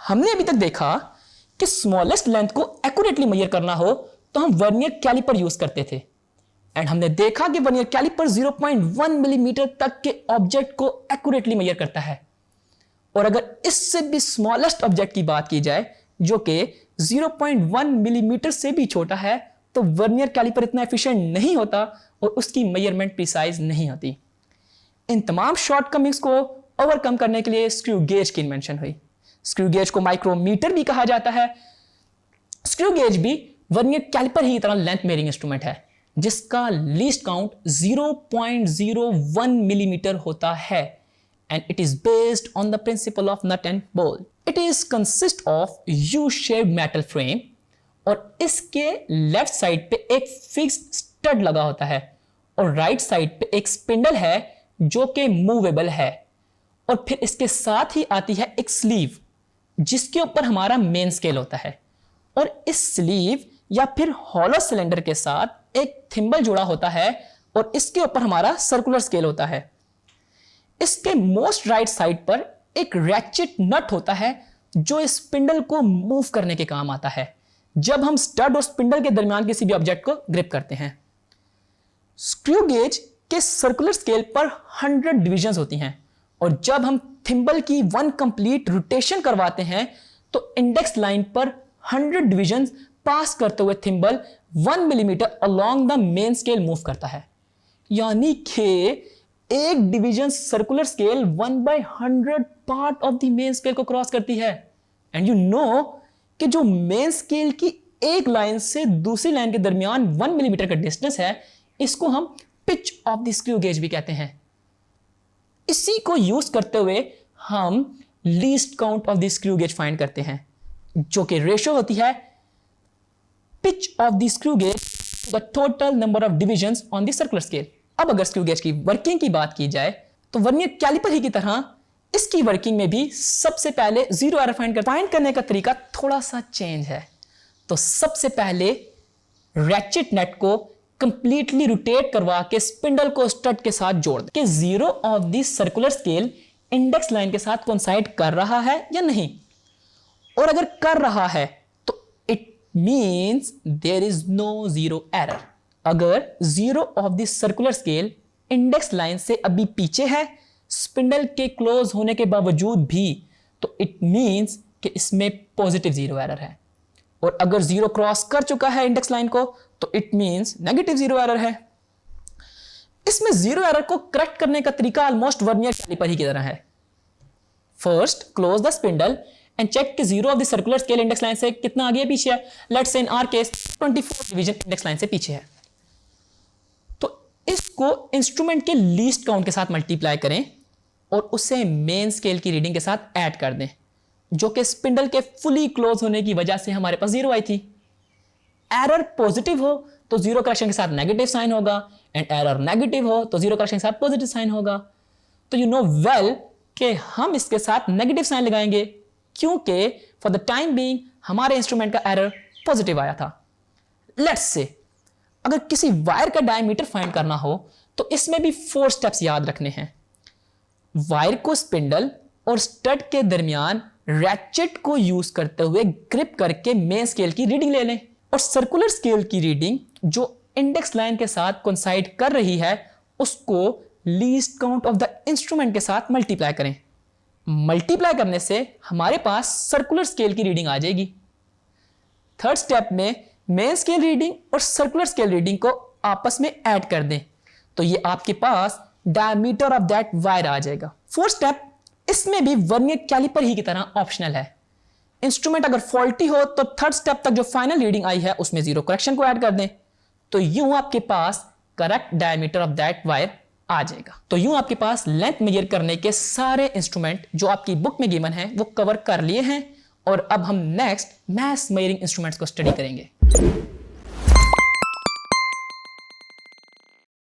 हमने अभी तक देखा कि स्मॉलेस्ट लेंथ को एक्यूरेटली मेजर करना हो तो हम वर्नियर कैलिपर यूज करते थे, एंड हमने देखा कि वर्नियर कैलिपर 0.1 मिलीमीटर तक के ऑब्जेक्ट को एक्यूरेटली मेजर करता है। और अगर इससे भी स्मॉलेस्ट ऑब्जेक्ट की बात की जाए जो कि 0.1 मिलीमीटर से भी छोटा है, तो वर्नियर कैलिपर इतना एफिशिएंट नहीं होता और उसकी मेजरमेंट प्रिसाइज नहीं होती। इन तमाम शॉर्टकमिंग्स को ओवरकम करने के लिए स्क्रू गेज की इन्वेंशन हुई। स्क्रू गेज को माइक्रोमीटर भी कहा जाता है। स्क्रू गेज भी वर्नियर कैलिपर ही तरह लेंथ मेजरिंग इंस्ट्रूमेंट है जिसका लीस्ट काउंट 0.01 मिलीमीटर होता है, and it is based on the principle of nut and bolt. It is consist of U-shaped metal frame और इसके लेफ्ट साइड पे एक फिक्स्ड स्टड लगा होता है और राइट साइड पे एक स्पिंडल है जो कि मूवेबल है, और फिर इसके साथ ही आती है एक स्लीव जिसके ऊपर हमारा मेन स्केल होता है, और इस स्लीव या फिर हॉलो सिलेंडर के साथ एक थिम्बल जुड़ा होता है और इसके ऊपर हमारा सर्कुलर स्केल होता है। इसके मोस्ट राइट साइड पर एक रैचेट नट होता है जो इस स्पिंडल को मूव करने के काम आता है जब हम स्टड और स्पिंडल के दरमियान किसी भी ऑब्जेक्ट को ग्रिप करते हैं। स्क्रू गेज के सर्कुलर स्केल पर 100 डिविजन्स होती हैं, और जब हम थिम्बल की 1 कंप्लीट रोटेशन करवाते हैं तो इंडेक्स लाइन पर 100 डिविजन्स पास करते हुए thimble 1 millimetre along the main scale move करता है। यानी कि एक division circular scale 1/100 part of the main scale को क्रॉस करती है। एंड यू नो कि जो मेन स्केल की एक लाइन से दूसरी लाइन के दरमियान 1 मिलीमीटर का डिस्टेंस है, इसको हम pitch of the screw gauge भी कहते हैं। इसी को यूज करते हुए हम least count of the screw gauge find करते हैं जो कि रेशियो होती है pitch of the screw gauge the total number of divisions on the circular scale. अब अगर स्क्रू गेज की वर्किंग की बात की जाए तो वर्नियर कैलिपर ही की तरह इसकी वर्किंग में भी सबसे पहले जीरो एरर फाइंड करने का तरीका थोड़ा सा चेंज है। तो सबसे पहले रैचेट नेट को कंप्लीटली रोटेट करवा के स्पिंडल को स्टड के साथ जोड़ दें कि zero of the circular scale index line के साथ कोइंसाइड कर रहा है या नहीं, और अगर कर रहा है तो it means there is no zero error. अगर zero of the circular scale index line से अभी पीछे है स्पिंडल के क्लोज होने के बावजूद भी, तो इट मींस कि इसमें पॉजिटिव जीरो एरर है, और अगर जीरो क्रॉस कर चुका है इंडेक्स लाइन को तो it means negative zero error है। इसमें जीरो एरर को करेक्ट करने का तरीका ऑलमोस्ट वर्नियर कैलिपर ही की तरह है। First close the spindle and check कि zero of the circular scale index line से कितना आगे पीछे है। Let's say in our case 24 division index line से पीछे है, तो इसको इंस्ट्रूमेंट के लीस्ट काउंट के साथ मल्टीप्लाई करें और उसे मेन स्केल की रीडिंग के साथ ऐड कर दें, जो कि स्पिंडल के फुली क्लोज होने की वजह से हमारे पास जीरो आई थी। एरर पॉजिटिव हो तो जीरो करेक्शन के साथ नेगेटिव साइन होगा, एंड एरर नेगेटिव हो तो जीरो करेक्शन के साथ पॉजिटिव साइन होगा। तो यू नो वेल कि हम इसके साथ नेगेटिव साइन लगाएंगे क्योंकि फॉर द टाइम बीइंग हमारे इंस्ट्रूमेंट का एरर पॉजिटिव आया था। लेट्स से अगर किसी वायर का डायमीटर फाइंड करना हो तो इसमें भी 4 स्टेप्स याद रखने हैं। वायर को स्पिंडल और स्टड के दरमियान रैचेट को यूज करते हुए ग्रिप करके मेन स्केल की रीडिंग ले लें, और सर्कुलर स्केल की रीडिंग जो इंडेक्स लाइन के साथ कोइंसाइड कर रही है उसको least count of the instrument के साथ मल्टीप्लाई करें। मल्टीप्लाई करने से हमारे पास सर्कुलर स्केल की रीडिंग आ जाएगी। थर्ड स्टेप में मेन स्केल रीडिंग और सर्कुलर स्केल रीडिंग को आपस में ऐड कर दें, तो ये आपके पास डायमीटर ऑफ दैट वायर आ जाएगा। फोर्थ स्टेप इसमें भी वर्नियर कैलिपर ही की तरह ऑप्शनल है। इंस्ट्रूमेंट अगर फॉल्टी हो तो थर्ड स्टेप तक जो फाइनल रीडिंग आई है उसमें जीरो करेक्शन को ऐड कर दें, तो यूं आपके पास correct diameter of that wire आ जाएगा। तो यूं आपके पास लेंथ मेजर करने के सारे इंस्ट्रूमेंट जो आपकी बुक में गिवन है वो कवर कर लिए हैं, और अब हम नेक्स्ट मैथ मेजरिंग इंस्ट्रूमेंट्स को स्टडी करेंगे।